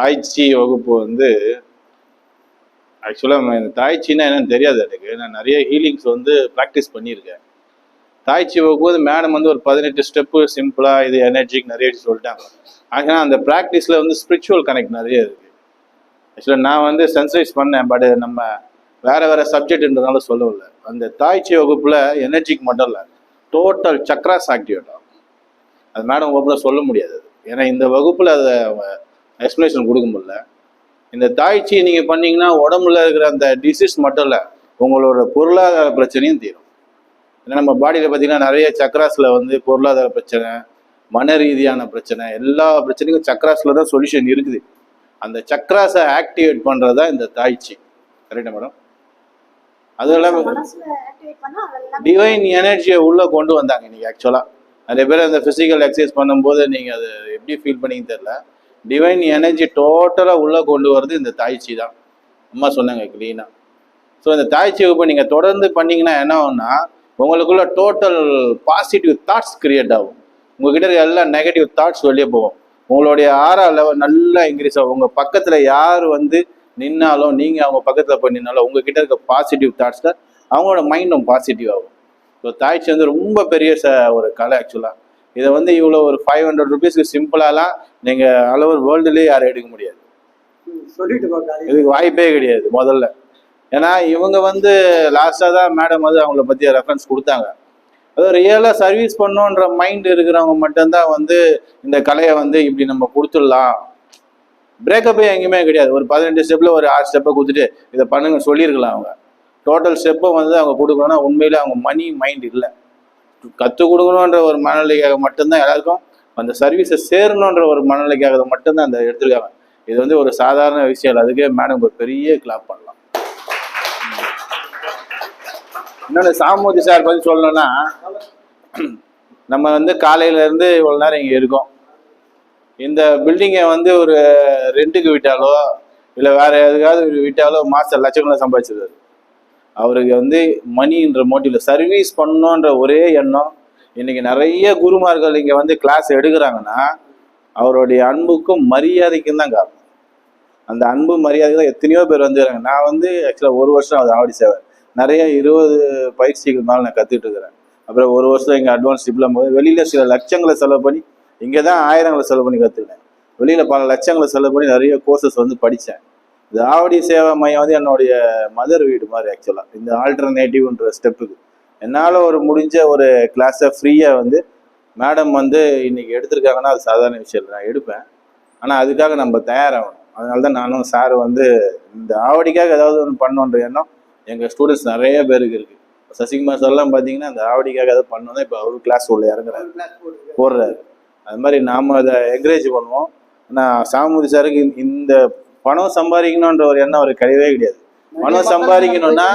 Tai chi வகுப்பு வந்து ஆக்சுவலாக இந்த தாய்ச்சின்னா என்னன்னு தெரியாது எனக்கு. நான் நிறைய ஹீலிங்ஸ் வந்து ப்ராக்டிஸ் பண்ணியிருக்கேன். தாய்ச்சி வகுப்பு வந்து மேடம் வந்து ஒரு 18 ஸ்டெப்பு சிம்பிளாக இது எனர்ஜிக் நிறைய சொல்லிட்டாங்க. ஆனால் அந்த ப்ராக்டிஸில் வந்து ஸ்பிரிச்சுவல் கனெக்ட் நிறைய இருக்குது. ஆக்சுவலாக நான் வந்து சென்சரைஸ் பண்ணேன், பட் நம்ம வேறு சப்ஜெக்ட்ன்றதுனால சொல்லவில்லை. அந்த தாய்ச்சி வகுப்பில் எனர்ஜிக் மட்டும் இல்லை, டோட்டல் சக்ராஸ் ஆக்டிவேட் ஆகும். அது மேடம் வகுப்பில் சொல்ல முடியாது. ஏன்னா இந்த வகுப்பில் அதை எக்ஸ்பிளேஷன் கொடுக்க முடியல. இந்த தாய்ச்சி நீங்கள் பண்ணீங்கன்னா உடம்புல இருக்கிற அந்த டிசீஸ் மட்டும் இல்லை, உங்களோட பொருளாதார பிரச்சனையும் தீரும். ஏன்னா நம்ம பாடியில் பார்த்தீங்கன்னா நிறைய சக்ராஸில் வந்து பொருளாதார பிரச்சனை, மன ரீதியான பிரச்சனை, எல்லா பிரச்சனைக்கும் சக்ராஸில் தான் சொல்யூஷன் இருக்குது. அந்த சக்ராஸை ஆக்டிவேட் பண்ணுறது தான் இந்த தாய்ச்சி. கரெக்டா மேடம்? அதுவும் இல்லாமல் டிவைன் எனர்ஜியை உள்ளே கொண்டு வந்தாங்க இன்னைக்கு. ஆக்சுவலாக நிறைய பேர் அந்த ஃபிசிக்கல் எக்ஸசைஸ் பண்ணும்போது நீங்கள் அது எப்படி ஃபீல் பண்ணிங்க தெரியல, டிவைன் எனர்ஜி டோட்டலாக உள்ளே கொண்டு வரது இந்த தாய்ச்சி தான். அம்மா சொன்னாங்க க்ளீனாக. ஸோ இந்த தாய்ச்சி வகுப்பு நீங்கள் தொடர்ந்து பண்ணிங்கன்னா என்ன ஆகும்னா, உங்களுக்குள்ள டோட்டல் பாசிட்டிவ் தாட்ஸ் கிரியேட் ஆகும். உங்ககிட்ட இருக்க எல்லா நெகட்டிவ் தாட்ஸ் வெளியே போகும். உங்களுடைய ஆரா லெவல் நல்லா இன்க்ரீஸ் ஆகும். உங்கள் பக்கத்தில் யார் வந்து நின்னாலும், நீங்கள் அவங்க பக்கத்தில் போய் நின்னாலும், உங்ககிட்ட இருக்க பாசிட்டிவ் தாட்ஸில் அவங்களோட மைண்டும் பாசிட்டிவ் ஆகும். ஸோ தாய்ச்சி வந்து ரொம்ப பெரிய ஒரு கலை. ஆக்சுவலாக இதை வந்து இவ்வளோ ஒரு 500 ருபீஸ்க்கு சிம்பிளாலாம் நீங்கள் அளவு வேர்ல்டுலேயே யாரும் எடுக்க முடியாது. இதுக்கு வாய்ப்பே கிடையாது முதல்ல. ஏன்னா இவங்க வந்து லாஸ்ட்டாக தான் மேடம் வந்து அவங்கள பற்றி ரெஃபரன்ஸ் கொடுத்தாங்க. அதாவது ரியலாக சர்வீஸ் பண்ணோன்ற மைண்ட் இருக்கிறவங்க மட்டும்தான் வந்து இந்த கலையை வந்து இப்படி நம்ம கொடுத்துடலாம். பிரேக்கப்பே எங்கேயுமே கிடையாது. ஒரு 18 ஸ்டெப்பில் ஒரு 6 ஸ்டெப்பை கொடுத்துட்டு இதை பண்ணுங்க சொல்லியிருக்கலாம். அவங்க டோட்டல் ஸ்டெப்பை வந்து அவங்க கொடுக்கணும்னா உண்மையில அவங்க மணி மைண்ட் இல்லை. கற்றுக் கொடுக்கணுன்ற ஒரு மனநிலைக்காக மட்டும்தான் எல்லாருக்கும் அந்த சர்வீஸை சேரணுன்ற ஒரு மனநிலைக்காக மட்டும்தான் அந்த எடுத்துருக்காங்க. இது வந்து ஒரு சாதாரண விஷயம் இல்லை. அதுக்கே மேடம் ஒரு பெரிய கிளாப் பண்ணலாம். இன்னொன்று சாமூர்த்தி சார் பற்றி சொல்லணும்னா, நம்ம வந்து காலையிலேருந்து இவ்வளோ நேரம் இங்கே இருக்கோம். இந்த பில்டிங்கை வந்து ஒரு ரெண்ட்டுக்கு விட்டாலோ இல்லை வேற எதுக்காவது விட்டாலோ மாதம் லட்சக்கணக்கில் சம்பாதிச்சிருக்காரு. அவருக்கு வந்து மணின்ற மோட்டிவ்ல சர்வீஸ் பண்ணணுன்ற ஒரே எண்ணம். இன்னைக்கு நிறைய குருமார்கள் இங்கே வந்து கிளாஸ் எடுக்கிறாங்கன்னா அவருடைய அன்புக்கும் மரியாதைக்கும் தான் காரணம். அந்த அன்பு மரியாதை தான் எத்தனையோ பேர் வந்துடுறாங்க. நான் வந்து ஆக்சுவலாக 1 வருஷம் அது ஆவடி சேவை நிறைய 20 பயிற்சிகள் மேலே நான் கற்றுட்டு இருக்கிறேன். அப்புறம் 1 வருஷம் இங்கே அட்வான்ஸ் டிப்ளமோ போது வெளியில் சில லட்சங்களை செலவு பண்ணி, இங்கே தான் 1000ங்களை செலவு பண்ணி கற்றுக்கினேன். வெளியில் பல லட்சங்களை செலவு பண்ணி நிறைய கோர்சஸ் வந்து படித்தேன். இந்த ஆவடி சேவை மையம் வந்து என்னுடைய மதர் வீடு மாதிரி. ஆக்சுவலாக இந்த ஆல்டர்னேட்டிவ்ன்ற ஸ்டெப்புக்கு என்னால் ஒரு முடிஞ்ச ஒரு கிளாஸை ஃப்ரீயாக வந்து மேடம் வந்து இன்னைக்கு எடுத்திருக்காங்கன்னா அது சாதாரண விஷயம் இல்லை, நான் எடுப்பேன். ஆனால் அதுக்காக நம்ம தயாராகணும். அதனால தான் நானும் சார் வந்து இந்த ஆவடிக்காக ஏதாவது ஒன்று பண்ணணுன்ற எண்ணம் எங்கள் ஸ்டூடெண்ட்ஸ் நிறைய பேருக்கு இருக்குது. சசிகுமார் சார்லாம் பார்த்தீங்கன்னா அந்த ஆவடிக்காக ஏதாவது பண்ணோம் தான் இப்போ அவரு கிளாஸ் உள்ள இறங்குறாரு, போடுறாரு. அது மாதிரி நாம் அதை என்கரேஜ் பண்ணுவோம். ஆனால் சாமூர்த்தி சாருக்கு இந்த பணம் சம்பாதிக்கணுன்ற ஒரு எண்ணம் அவருக்கு கிடையவே கிடையாது. பணம் சம்பாதிக்கணும்னா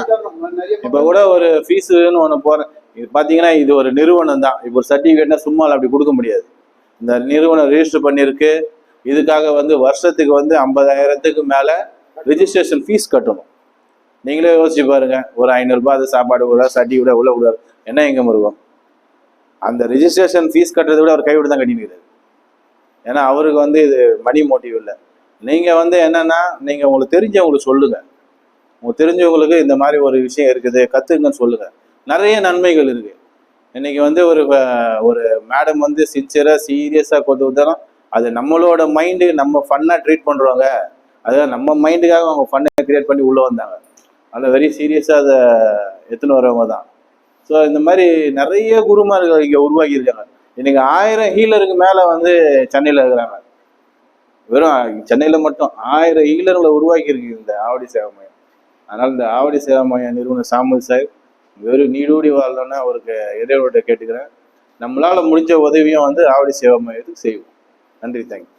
இப்போ கூட ஒரு ஃபீஸுன்னு ஒன்று போகிறேன். இது பார்த்தீங்கன்னா இது ஒரு நிறுவனம் தான். இப்போ ஒரு சர்டிஃபிகேட்னா சும்மா அப்படி கொடுக்க முடியாது. இந்த நிறுவனம் ரெஜிஸ்டர் பண்ணியிருக்கு. இதுக்காக வந்து வருஷத்துக்கு வந்து 50,000க்கு மேலே ரிஜிஸ்ட்ரேஷன் ஃபீஸ் கட்டணும். நீங்களே யோசிச்சு பாருங்க. ஒரு 500 ரூபாய் அது சாப்பாடு விட சர்டிஃபிகேட் உள்ள விடாது, என்ன எங்கே இருக்கும்? அந்த ரிஜிஸ்ட்ரேஷன் ஃபீஸ் கட்டுறதை விட அவர் கைவிட்டு தான் கட்டினுக்கிறாரு. ஏன்னா அவருக்கு வந்து இது மணி மோட்டிவ் இல்லை. நீங்கள் வந்து என்னன்னா, நீங்கள் உங்களுக்கு தெரிஞ்சவங்களுக்கு சொல்லுங்கள். உங்களுக்கு தெரிஞ்சவங்களுக்கு இந்த மாதிரி ஒரு விஷயம் இருக்குது கற்றுங்கன்னு சொல்லுங்கள். நிறைய நன்மைகள் இருக்குது. இன்னைக்கு வந்து ஒரு மேடம் வந்து சின்சியராக சீரியஸாக கொடுத்துதான் அது நம்மளோட மைண்டு நம்ம ஃபன்னாக ட்ரீட் பண்ணுறவங்க. அதுதான் நம்ம மைண்டுக்காக அவங்க ஃபன்னை கிரியேட் பண்ணி உள்ளே வந்தாங்க. அதில் வெரி சீரியஸாக அதை எடுத்துன்னு வரவங்க தான். ஸோ இந்த மாதிரி நிறைய குருமார்கள் இங்கே உருவாக்கியிருக்காங்க. இன்னைக்கு 1000 ஹீலருக்கு மேலே வந்து சென்னையில் இருக்கிறாங்க. வெறும் சென்னையில் மட்டும் 1000 ஹீலர்களை உருவாக்கியிருக்கு இந்த ஆவடி சேவை மையம். அதனால் இந்த ஆவடி சேவை மையம் நிறுவனர் சாமூர்த்தி சார் வெறும் நீடூடி வாழணும்னு அவருக்கு இறைவன்கிட்ட கேட்டுக்கிறேன். நம்மளால் முடிஞ்ச உதவியும் வந்து ஆவடி சேவை மையத்துக்கு செய்வோம். நன்றி, தேங்க்யூ.